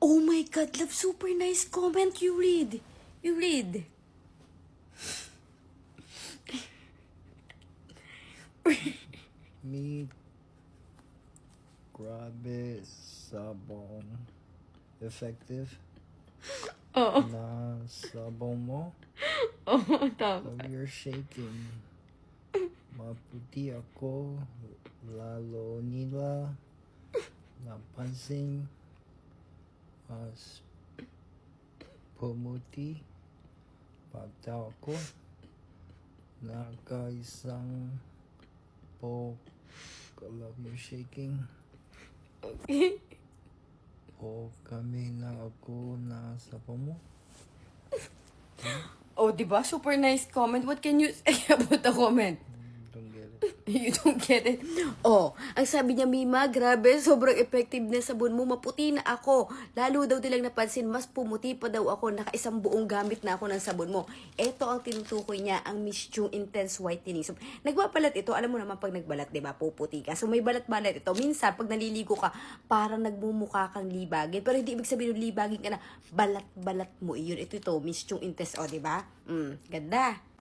Oh my God, love, super nice comment. You read. You read. Me, grabe sabong effective Oo. na sabong mo. Oo, tama. So you're shaking. Maputi ako, lalo nila napansin mas pumuti pagtaw ko nakaisang po. I love you shaking. Okay. O kami na ako na sabong mo. Oh, diba? Super nice comment. What can you say about the comment? Don't get it. You don't get it. Oh, ang sabi niya, Mima, grabe, sobrang effective na sabon mo. Maputi na ako. Lalo daw nilang napansin, mas pumuti pa daw ako. Nakaisang buong gamit na ako ng sabon mo. Ito ang tinutukoy niya, ang Miss Jung Intense Whitening. So, nagbabalat ito. Alam mo naman pag nagbalat, diba, puputi ka. So, may balat-balat ito. Minsan, pag naliligo ka, parang nagmumukha kang libagin. Pero hindi ibig sabihin libagin ka na, balat-balat mo iyon. Ito, Miss Jung Intense, o, diba? Ganda.